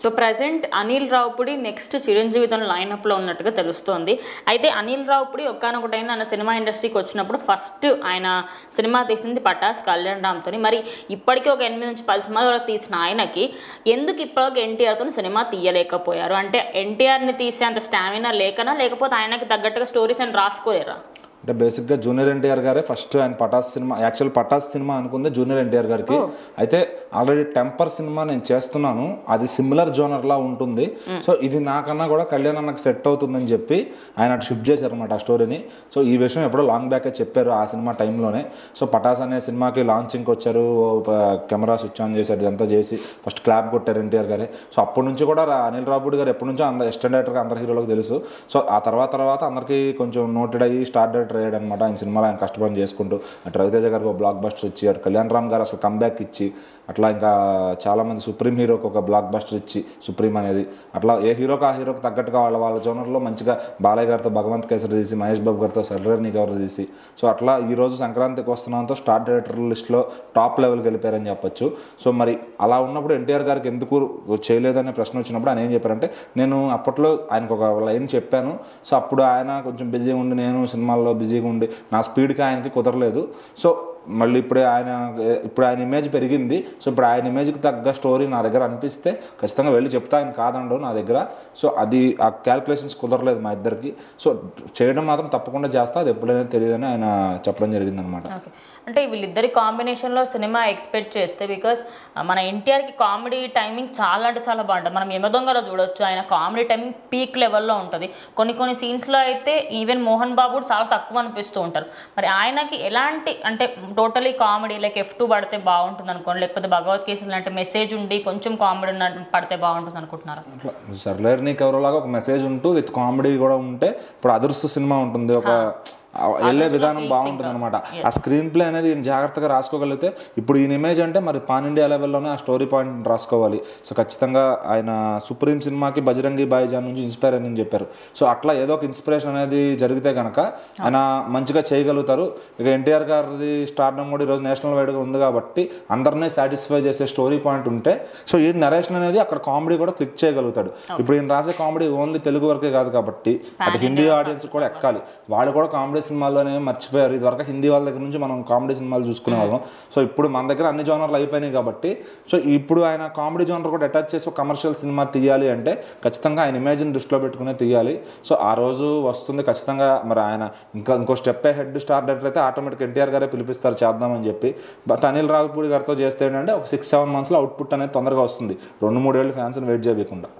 So present Anil Ravipudi next చిరంజీవితో లైనప్లో ఉన్నట్టుగా తెలుస్తోంది. అయితే అనిల్ రావుపుడి ఒక్కనొక టైం ఆయన సినిమా ఇండస్ట్రీకి వచ్చినప్పుడు ఫస్ట్ ఆయన సినిమా తీసింది పటాస్ కళ్యాణ్ రామ్తో. మరి ఇప్పటికీ ఒక 8 నుంచి 10 సినిమాల వరకు తీసిన ఆయనకి ఎందుకు ఇప్పటివరకు ఎన్టీఆర్తో సినిమా తీయలేకపోయారు? అంటే ఎన్టీఆర్ని తీసే అంత స్టామినా లేకనా, లేకపోతే ఆయనకి తగ్గట్టుగా స్టోరీస్ అని రాసుకోలేరా? అంటే బేసిక్గా జూనియర్ ఎన్టీఆర్ గారే ఫస్ట్ ఆయన పటాస్ సినిమా, యాక్చువల్ పటాస్ సినిమా అనుకుంది జూనియర్ ఎన్టీఆర్ గారికి. అయితే ఆల్రెడీ టెంపర్ సినిమా నేను చేస్తున్నాను, అది సిమిలర్ జోనర్లా ఉంటుంది, సో ఇది నాకన్నా కూడా కళ్యాణ్ అన్నకు సెట్ అవుతుందని చెప్పి ఆయన షిఫ్ట్ చేశారనమాట ఆ స్టోరీని. సో ఈ విషయం ఎప్పుడో లాంగ్ బ్యాకే చెప్పారు ఆ సినిమా టైంలోనే. సో పటాస్ అనే సినిమాకి లాంచింగ్కి వచ్చారు, కెమెరా స్విచ్ ఆన్ చేశారు, ఇదంతా చేసి ఫస్ట్ క్లాప్ కొట్టారు ఎన్టీఆర్ గారే. సో అప్పటి నుంచి కూడా అనిల్ రావుపుడి గారు ఎప్పటి నుంచో అసిస్టెంట్ డైరెక్టర్గా అందరి హీరోలకు తెలుసు. సో ఆ తర్వాత అందరికీ కొంచెం నోటెడ్ అయ్యి స్టార్ డైరెక్టర్ అయ్యాడు అనమాట. ఆయన సినిమాలో ఆయన కష్టపడి చేసుకుంటూ అటు రవితేజ గారికి ఒక బ్లాక్ బస్టర్ ఇచ్చి, అటు కళ్యాణ్ రామ్ గారు అసలు కంబ్యాక్ ఇచ్చి, అట్లా ఇంకా చాలామంది సుప్రీం హీరోకి ఒక బ్లాక్ బస్టర్ ఇచ్చి, సుప్రీం అనేది అట్లా ఏ హీరోకి ఆ హీరోకి తగ్గట్టుగా వాళ్ళ జోనర్లో మంచిగా బాలయ్య గారితో భగవంత్ కేసరి తీసి, మహేష్ బాబు గారితో సర్రేర్ని గారు తీసి, సో అట్లా ఈరోజు సంక్రాంతికి వస్తున్నాంతో స్టార్ డైరెక్టర్ లిస్ట్లో టాప్ లెవెల్కి వెళ్ళిపోయారని చెప్పొచ్చు. సో మరి అలా ఉన్నప్పుడు ఎన్టీఆర్ గారికి ఎందుకు చేయలేదనే ప్రశ్న వచ్చినప్పుడు ఆయన ఏం చెప్పారంటే, నేను అప్పట్లో ఆయనకు ఒక లైన్ చెప్పాను, సో అప్పుడు ఆయన కొంచెం బిజీగా ఉండి, నేను సినిమాల్లో బిజీగా ఉండి నా స్పీడ్కి ఆయనకి కుదరలేదు. సో మళ్ళీ ఇప్పుడు ఆయన ఇమేజ్ పెరిగింది, సో ఇప్పుడు ఆయన ఇమేజ్కి తగ్గ స్టోరీ నా దగ్గర అనిపిస్తే ఖచ్చితంగా వెళ్ళి చెప్తా, ఆయన కాదండు నా దగ్గర. సో అది ఆ క్యాల్కులేషన్స్ కుదరలేదు మా ఇద్దరికి. సో చేయడం మాత్రం తప్పకుండా చేస్తా, అది ఎప్పుడైనా తెలియదని ఆయన చెప్పడం జరిగింది అనమాట. అంటే వీళ్ళిద్దరి కాంబినేషన్లో సినిమా ఎక్స్పెక్ట్ చేస్తే, బికాస్ మన ఎన్టీఆర్కి కామెడీ టైమింగ్ చాలా అంటే చాలా బాగుంటుంది. మనం యమదొంగలో చూడొచ్చు, ఆయన కామెడీ టైమింగ్ పీక్ లెవెల్లో ఉంటుంది. కొన్ని సీన్స్లో అయితే ఈవెన్ మోహన్ బాబు చాలా తక్కువ అనిపిస్తూ ఉంటారు. మరి ఆయనకి ఎలాంటి అంటే టోటలీ కామెడీ లైక్ F2 పడితే బాగుంటుంది అనుకోండి, లేకపోతే భగవద్గీత లాంటి మెసేజ్ ఉండి కొంచెం కామెడీ పడితే బాగుంటుంది అనుకుంటున్నారు? సర్లేర్ని కవరలాగా ఒక మెసేజ్ ఉంటూ విత్ కామెడీ కూడా ఉంటే, ఇప్పుడు అదృష్ట సినిమా ఉంటుంది, ఒక వెళ్ళే విధానం బాగుంటుంది అనమాట. ఆ స్క్రీన్ ప్లే అనేది ఈయన జాగ్రత్తగా రాసుకోగలిగితే, ఇప్పుడు ఈయన ఇమేజ్ అంటే మరి పాన్ ఇండియా లెవెల్లోనే ఆ స్టోరీ పాయింట్ రాసుకోవాలి. సో ఖచ్చితంగా ఆయన సుప్రీం సినిమాకి బజరంగి భాయిజాన్ నుంచి ఇన్స్పైర్ అని చెప్పారు. సో అట్లా ఏదో ఒక ఇన్స్పిరేషన్ అనేది జరిగితే కనుక ఆయన మంచిగా చేయగలుగుతారు. ఇక ఎన్టీఆర్ గారిది స్టార్డమ్ కూడా ఈరోజు నేషనల్ వైడ్గా ఉంది కాబట్టి అందరినీ సాటిస్ఫై చేసే స్టోరీ పాయింట్ ఉంటే, సో ఈ నరేషన్ అనేది అక్కడ కామెడీ కూడా క్లిక్ చేయగలుగుతాడు. ఇప్పుడు ఈయన రాసే కామెడీ ఓన్లీ తెలుగు వరకే కాదు కాబట్టి అటు హిందీ ఆడియన్స్ కూడా ఎక్కాలి. వాళ్ళు కూడా కామెడీ సినిమాల్లోనే మర్చిపోయారు. ఇదివరకు హిందీ వాళ్ళ దగ్గర నుంచి మనం కామెడీ సినిమాలు చూసుకునే వాళ్ళం. సో ఇప్పుడు మన దగ్గర అన్ని జోనర్లు అయిపోయినాయి కాబట్టి, సో ఇప్పుడు ఆయన కామెడీ జోనర్ కూడా అటాచ్ చేసి ఒక కమర్షియల్ సినిమా తీయాలి అంటే ఖచ్చితంగా ఆయన ఇమేజ్ని దృష్టిలో పెట్టుకునే తీయాలి. సో ఆ రోజు వస్తుంది ఖచ్చితంగా. మరి ఆయన ఇంకో స్టెప్ హెడ్ స్టార్ డైరెక్టర్ అయితే ఆటోమేటిక్ ఎన్టీఆర్ గారే పిలిపిస్తారు చేద్దామని చెప్పి. బట్ అనిల్ రావుపూడి గారితో చేస్తే ఏంటంటే ఒక 6-7 monthsలో అవుట్పుట్ అనేది తొందరగా వస్తుంది, 2-3 ఏళ్ళు ఫ్యాన్స్ని వెయిట్ చేయకుండా.